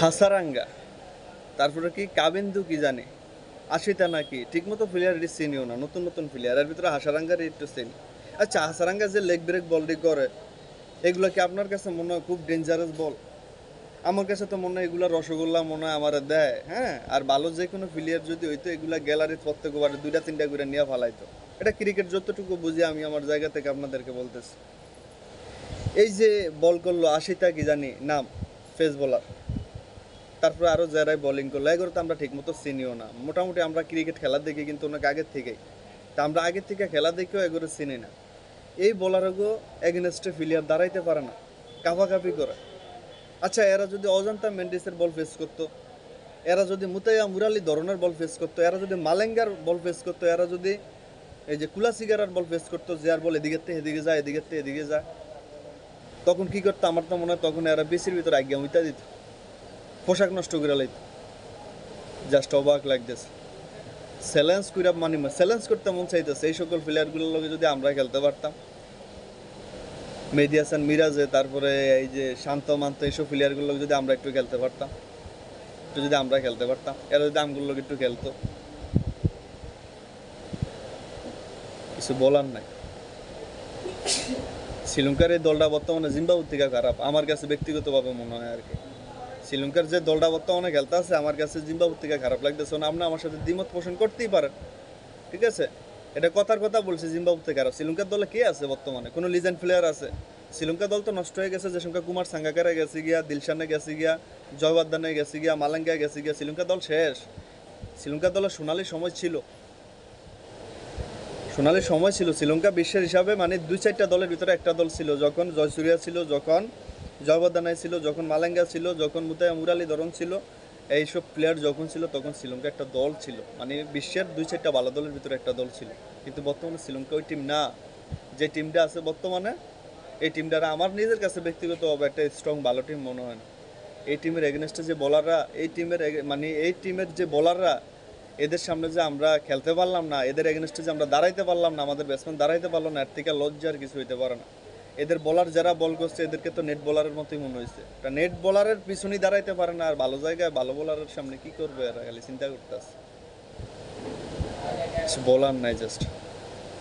হাসারাঙ্গা, তারপরে কি কাবিন্দু কি জানি, আশিতা নাকি ঠিকমতো প্লেয়ার এটি চিনিও না, নতুন নতুন প্লেয়ার এর ভিতরে হাসারাঙ্গার একটু চিনি। আচ্ছা, হাসারাঙ্গা যে লেগ ব্রেক বলটি করে, এগুলো কি আপনার কাছে মনে হয় খুব ডেঞ্জারাস বল? আমার কাছে তো মনে হয় এগুলা রসগোল্লা মনে হয় আমার দেয়, হ্যাঁ। আর ভালো যে কোনো প্লেয়ার যদি হইতো এগুলা গ্যালারির প্রত্যেক ওভারে দুইটা তিনটা করে নিয়ে ফালাইতো। এটা ক্রিকেট যতটুকু বুঝি আমি আমার জায়গা থেকে আপনাদেরকে বলতেছি। এই যে বল করলো আশিতা কি জানি নাম, ফেস বোলার, তারপরে আরও যারাই বোলিং করলো এগুলো তো আমরা ঠিকমতো চিনিও না। মোটামুটি আমরা ক্রিকেট খেলা দেখি কিন্তু অনেক আগের থেকেই, তা আমরা আগের থেকে খেলা দেখেও এগুলো চিনি না। এই বোলারগুলো এগেনস্টে প্লেয়ার দাঁড়াইতে পারে না, কাফাকাফি করে। আচ্ছা, এরা যদি অজন্তা মেন্ডিসের বল ফেস করতো, এরা যদি মুতাইয়া মুরালি ধরনের বল ফেস করতো, এরা যদি মালেঙ্গার বল ফেস করতো, এরা যদি এই যে কুলাসিগারার বল ফেস করতো, যে আর বল এদিকের থেকে এদিকে যায়, এদিকের থেকে এদিকে যায়, তখন কি করতো? আমার তো মনে হয় তখন এরা বিসির ভিতরে আজ্ঞা মুইতা দিত, পোশাক নষ্ট করে লাইত। জাস্ট অবাক লাগতেছে। চ্যালেঞ্জ কইরা মানে চ্যালেঞ্জ করতে মন চাইতেছে এই সকল প্লেয়ারগুলোর লগে যদি আমরা খেলতে পারতাম। মেহেদী হাসান মিরাজে, তারপরে এই যে শান্ত মান্ত, এইসব প্লেয়ারগুলো যদি আমরা একটু খেলতে পারতাম, একটু যদি আমরা খেলতে পারতাম, এরা যদি আমগুলোর লগে একটু খেলতো, কিছু বলার নাই। শ্রীলঙ্কার এই দলটা বর্তমানে জিম্বাবুর থেকে খারাপ আমার কাছে ব্যক্তিগতভাবে মনে হয় আর কি। শ্রীলঙ্কার যে দলটা বর্তমানে খেলতে আছে আমার কাছে জিম্বাবুর থেকে খারাপ লাগতেছে না। আপনি আমার সাথে দ্বিমত পোষণ করতেই পারেন, ঠিক আছে, এটা কথার কথা বলছি। জিম্বাবুর থেকে খারাপ শ্রীলঙ্কার দলে কে আছে বর্তমানে? কোনো লিজেন্ড প্লেয়ার আছে? শ্রীলঙ্কা দল তো নষ্ট হয়ে গেছে। যে সংখ্যা কুমার সাঙ্গাকারা গেছে গিয়া, দিলশানে গেছে গিয়া, জয়বর্ধনে গেছে গিয়া, মালাঙ্গা গেছে গিয়া, শ্রীলঙ্কা দল শেষ। শ্রীলঙ্কা দলের সোনালী সময় ছিল, সোনালী সময় ছিল। শ্রীলঙ্কা বিশ্বের হিসাবে মানে দুই চারটা দলের ভিতরে একটা দল ছিল, যখন জয়সূর্যা ছিল, যখন জয়বর্ধনায় ছিল, যখন মালাঙ্গা ছিল, যখন মুতায়া মুরালীধরন ছিল, এইসব প্লেয়ার যখন ছিল তখন শ্রীলঙ্কা একটা দল ছিল, মানে বিশ্বের দুই চারটা ভালো দলের ভিতরে একটা দল ছিল। কিন্তু বর্তমানে শ্রীলঙ্কা ওই টিম না। যে টিমটা আছে বর্তমানে, এই টিমটা আমার নিজের কাছে ব্যক্তিগতভাবে একটা স্ট্রং ভালো টিম মনে হয় না। এই টিমের এগেনস্টে যে বোলাররা, এই টিমের মানে এই টিমের যে বোলাররা, এদের সামনে যে আমরা খেলতে পারলাম না, এদের এগেনস্টে যে আমরা দাঁড়াইতে পারলাম না, আমাদের ব্যাটসম্যান দাঁড়াইতে পারলো না, এর থেকে লজ্জার কিছু হইতে পারে না। এদের বোলার যারা বল করছে এদেরকে তো নেট বোলারের মতোই মনে হয়েছে। নেট বোলারের পিছনেই দাঁড়াইতে পারে না, আর ভালো জায়গায় ভালো বোলারের সামনে কি করবে এরা, খালি চিন্তা করতেছে। কিছু বলার নাই, জাস্ট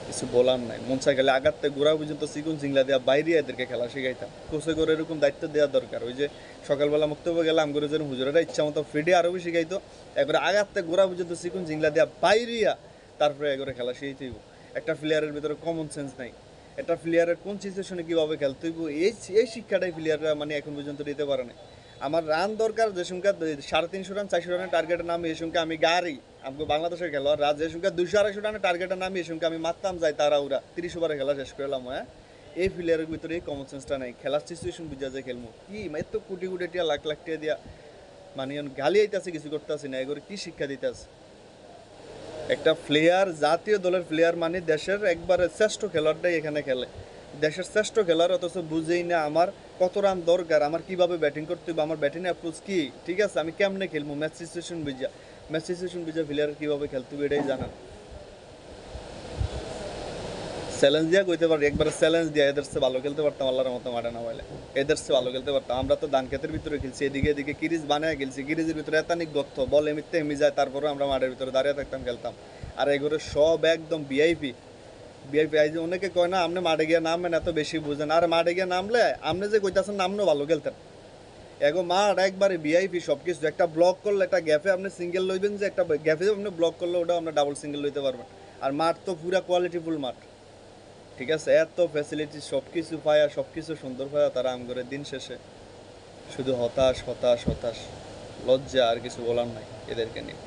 কিছু বলার নাই। মন চাই গেলে আগাতে গোড়া পর্যন্ত চিকুন চিংলা দেওয়া বাইরে এদেরকে খেলা শিখাইতাম। কোচে করে এরকম দায়িত্ব দেওয়া দরকার। ওই যে সকালবেলা মুক্তব্য গেলাম করে যেন হুজুরেরা ইচ্ছা মতো ফ্রিডে আরও বেশি শিখাইতো, একবারে আগাতে গোড়া পর্যন্ত চিকুন চিংলা দেওয়া বাইরিয়া, তারপরে একবারে খেলা শিখাইতে হইব। একটা প্লেয়ারের ভিতরে কমন সেন্স নাই, একটা প্লেয়ারের কোন সিচুয়েশনে কীভাবে খেলতে হইব, এই শিক্ষাটাই প্লেয়াররা মানে এখন পর্যন্ত দিতে পারে না। আমার রান দরকার যে সংখ্যা 350 রান 400 রানের টার্গেটের নামে এই সংখ্যা আমি গাড়ি, আমাকে বাংলাদেশের খেলোয়াড় রাজ যে সংখ্যা 200-250 রানের টার্গেটের নামে এই সংখ্যা আমি মারতাম যাই তারা ওরা 30 ওভারে খেলা শেষ করলাম। হ্যাঁ, এই প্লেয়ারের ভিতরে এই কমন সেন্সটা নাই, খেলার সিচুয়েশন বুঝা যায় খেলবো কি এত কোটি কোটি টিয়া লাখ লাখ টিয়া দিয়া মানে গালি আইতাছে, কিছু করতেছি না, এগুলো কি শিক্ষা দিতেছে? একটা প্লেয়ার, জাতীয় দলের প্লেয়ার মানে দেশের একবারে শ্রেষ্ঠ খেলোয়াড়টাই এখানে খেলে, দেশের শ্রেষ্ঠ খেলোয়াড়, অথচ বুঝেই না আমার কত রান দরকার, আমার কিভাবে ব্যাটিং করতে হবে, আমার ব্যাটিং অ্যাপ্রোচ কি, ঠিক আছে, আমি কেমনে খেলবো, ম্যাচ সিচুয়েশন বুঝা প্লেয়ার কীভাবে খেলতে হবে এটাই জানা। চ্যালেঞ্জ দিয়া কইতে পারি, একবারে চ্যালেঞ্জ দিয়া এদের চেয়ে ভালো খেলতে পারতাম আল্লাহর মতো মাঠে না বলে, এদের চেয়ে ভালো খেলতে পারতাম। আমরা তো ধান ক্ষেতের ভিতরে খেলছি, এদিকে এদিকে কিরিজ বানায় খেলছি, কিরিজের ভিতরে এতানিক গর্ত, বল এমনিতে এমনি যায়, তারপরে আমরা মাঠের ভিতরে দাঁড়িয়ে থাকতাম, খেলতাম। আর এগুলো সব একদম ভিআইপি ভিআইপি। এই যে অনেকে কয় না আপনি মাঠে গিয়ে নামবেন এত বেশি বুঝেন, আর মাঠে গিয়ে নামলে আপনি যে কইতাছেন নামলেও ভালো খেলতেন। এগো মাঠ একবারে ভিআইপি সব কিছু। একটা ব্লক করলে একটা গ্যাপে আপনি সিঙ্গেল লইবেন, যে একটা গ্যাপে আপনি ব্লক করলে ওটা আপনি ডাবল সিঙ্গেল লইতে পারবেন। আর মাঠ তো পুরা কোয়ালিটিফুল মাঠ, ঠিক আছে, এত ফ্যাসিলিটি সব কিছু পায়া, সব কিছু সুন্দর পায়া, তারা আম করে দিন শেষে শুধু হতাশ হতাশ হতাশ, লজ্জা, আর কিছু বলার নাই এদেরকে নিয়ে।